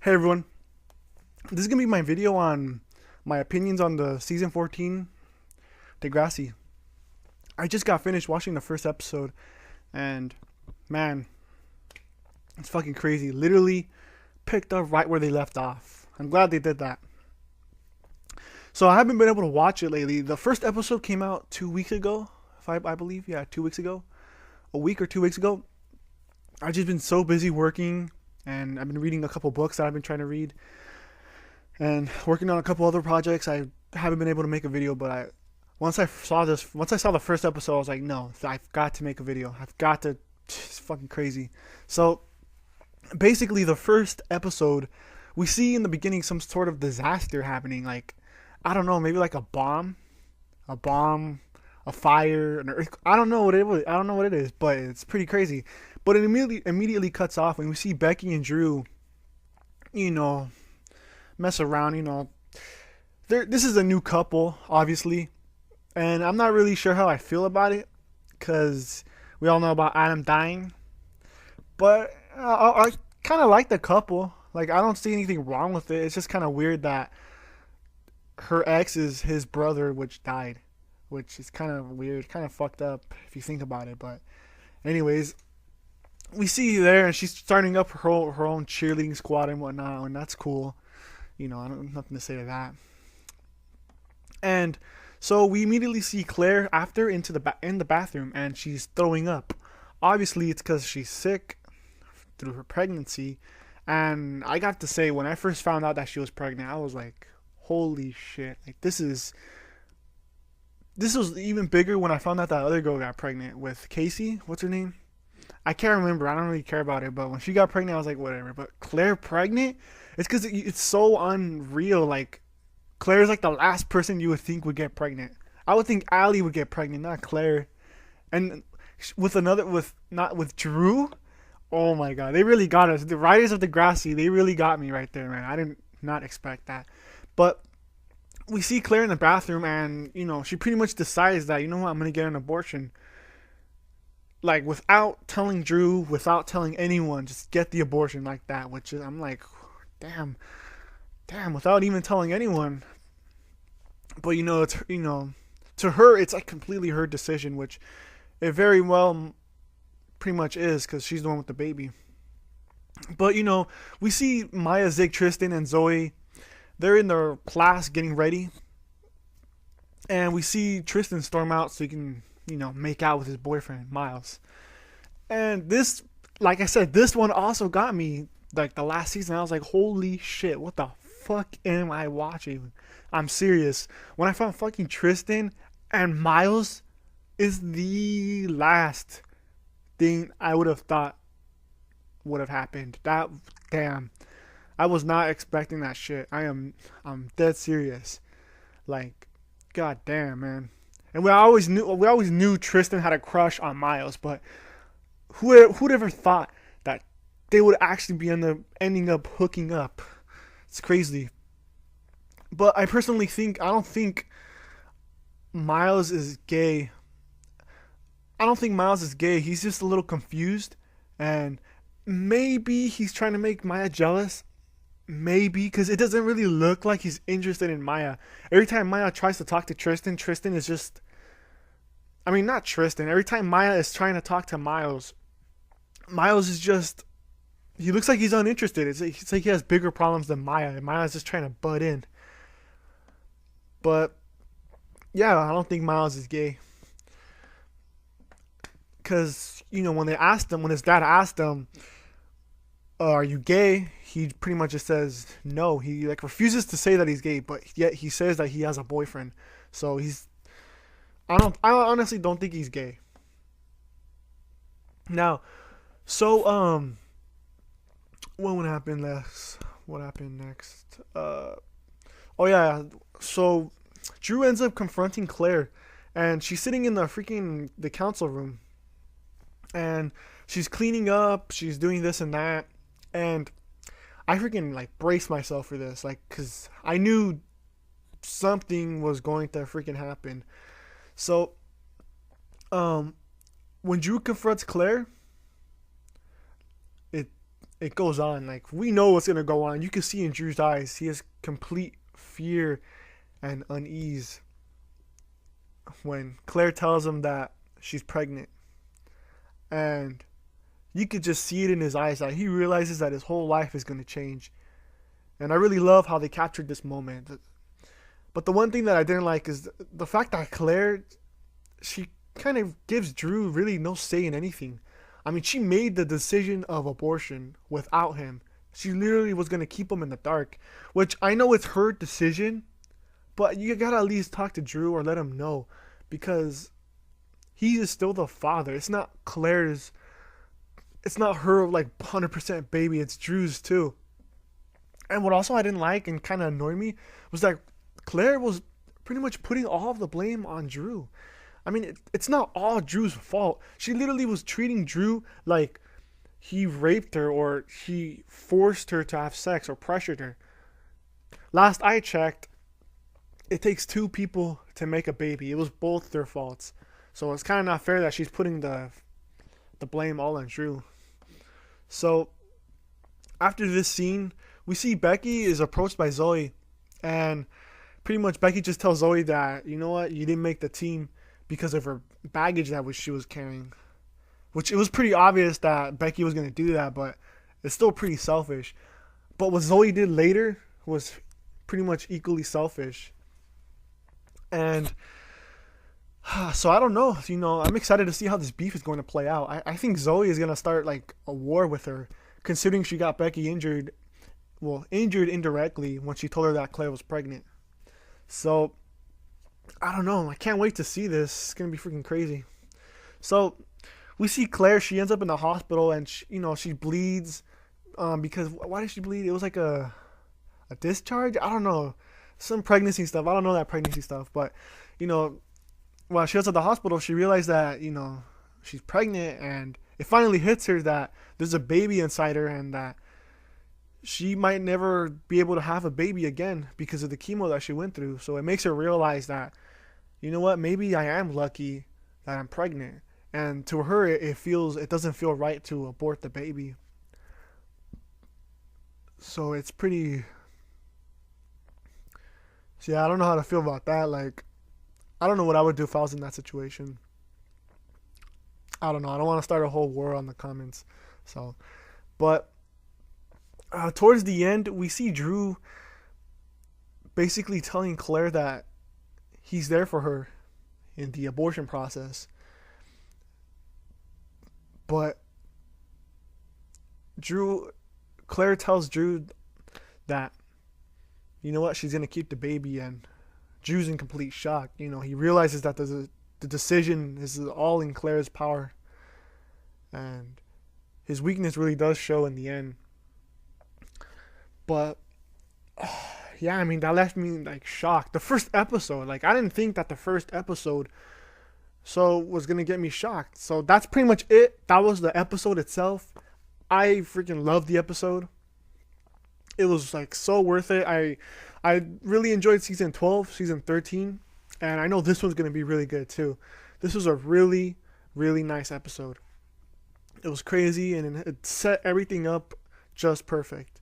Hey everyone, this is gonna be my video on my opinions on the season 14 Degrassi. I just got finished watching the first episode, and man, it's fucking crazy. Literally picked up right where they left off. I'm glad they did that. So I haven't been able to watch it lately. The first episode came out 2 weeks ago, if I believe. Yeah, 2 weeks ago, a week or 2 weeks ago. I've just been so busy working, and I've been reading a couple books that I've been trying to read, and working on a couple other projects. I haven't been able to make a video, but once I saw the first episode, I was like, no, I've got to make a video. I've got to. It's fucking crazy. So basically, the first episode, we see in the beginning some sort of disaster happening. Like, I don't know, maybe like a bomb, a fire, an earth. I don't know what it was. I don't know what it is, but it's pretty crazy. But it immediately cuts off when we see Becky and Drew, you know, mess around. This is a new couple, obviously, and I'm not really sure how I feel about it because we all know about Adam dying. But I kind of like the couple. Like, I don't see anything wrong with it. It's just kind of weird that her ex is his brother, which died, which is kind of weird, kind of fucked up if you think about it. But anyways, we see you there, and she's starting up her own cheerleading squad and whatnot, and that's cool. I don't nothing to say to that. And so we immediately see Claire after in the bathroom, and she's throwing up. Obviously, it's because she's sick through her pregnancy. And I got to say, when I first found out that she was pregnant, I was like, holy shit! Like, this was even bigger when I found out that other girl got pregnant with Casey. What's her name? I can't remember. I don't really care about it. But when she got pregnant, I was like, whatever. But Claire pregnant? It's because it's so unreal. Like, Claire's like the last person you would think would get pregnant. I would think Allie would get pregnant, not Claire. And not with Drew. Oh my god, they really got us. The writers of Degrassi, they really got me right there, man. I did not expect that. But we see Claire in the bathroom, and she pretty much decides that, what, I'm gonna get an abortion. Like, without telling Drew, without telling anyone, just get the abortion like that. Which is, I'm like, damn, without even telling anyone. But it's, to her, it's like completely her decision, which it very well pretty much is, because she's the one with the baby. But we see Maya, Zig, Tristan, and Zoe. They're in their class getting ready, and we see Tristan storm out so he can make out with his boyfriend Miles. And this, like I said, this one also got me. Like, the last season, I was like, holy shit, what the fuck am I watching? I'm serious. When I found fucking Tristan and Miles is the last thing I would have thought would have happened. That, damn, I was not expecting that shit. I'm dead serious. Like, god damn, man. And we always knew Tristan had a crush on Miles, but who'd ever thought that they would actually be ending up hooking up? It's crazy. But I personally I don't think Miles is gay. I don't think Miles is gay. He's just a little confused, and maybe he's trying to make Maya jealous. Maybe, because it doesn't really look like he's interested in Maya. Every time Maya tries to talk to Tristan, Tristan is just... I mean, not Tristan. Every time Maya is trying to talk to Miles, Miles is just... He looks like he's uninterested. It's like he has bigger problems than Maya, and Maya's just trying to butt in. But, yeah, I don't think Miles is gay. Because, when his dad asked him, are you gay? He pretty much just says no. He refuses to say that he's gay, but yet he says that he has a boyfriend. So I honestly don't think he's gay. Now, so what would happen next? What happened next? Oh yeah. So Drew ends up confronting Claire, and she's sitting in the council room, and she's cleaning up. She's doing this and that, and I freaking braced myself for this, because I knew something was going to freaking happen. So, when Drew confronts Claire, it goes on. Like, we know what's gonna go on. You can see in Drew's eyes, he has complete fear and unease when Claire tells him that she's pregnant. And you could just see it in his eyes that he realizes that his whole life is gonna change. And I really love how they captured this moment. But the one thing that I didn't like is the fact that Claire, she kind of gives Drew really no say in anything. I mean, she made the decision of abortion without him. She literally was going to keep him in the dark, which I know it's her decision, but you gotta at least talk to Drew or let him know, because he is still the father. It's not Claire's, it's not her like 100% baby, it's Drew's too. And what also I didn't like and kind of annoyed me was that Claire was pretty much putting all of the blame on Drew. I mean, it's not all Drew's fault. She literally was treating Drew like he raped her or he forced her to have sex or pressured her. Last I checked, it takes two people to make a baby. It was both their faults. So it's kind of not fair that she's putting the blame all on Drew. So after this scene, we see Becky is approached by Zoe, and pretty much Becky just tells Zoe that, you know what, you didn't make the team because of her baggage that she was carrying. Which it was pretty obvious that Becky was going to do that, but it's still pretty selfish. But what Zoe did later was pretty much equally selfish. And so I don't know, I'm excited to see how this beef is going to play out. I think Zoe is going to start like a war with her, considering she got Becky injured indirectly when she told her that Claire was pregnant. So I don't know. I can't wait to see this. It's going to be freaking crazy. So we see Claire. She ends up in the hospital, and she bleeds. Because why did she bleed? It was like a discharge. I don't know, some pregnancy stuff. I don't know that pregnancy stuff, but while she was at the hospital, she realized that she's pregnant, and it finally hits her that there's a baby inside her, and that she might never be able to have a baby again because of the chemo that she went through. So it makes her realize that, maybe I am lucky that I'm pregnant. And to her, it doesn't feel right to abort the baby. So it's pretty. So yeah, I don't know how to feel about that. Like, I don't know what I would do if I was in that situation. I don't know. I don't want to start a whole war on the comments. So, but towards the end, we see Drew basically telling Claire that he's there for her in the abortion process. But Claire tells Drew that, she's going to keep the baby, and Drew's in complete shock. He realizes that the decision is all in Claire's power, and his weakness really does show in the end. But yeah, I mean, that left me like shocked. The first episode, like, I didn't think that the first episode was gonna get me shocked. So that's pretty much it. That was the episode itself. I freaking loved the episode. It was like so worth it. I really enjoyed season 12, season 13, and I know this one's gonna be really good too. This was a really, really nice episode. It was crazy, and it set everything up just perfect.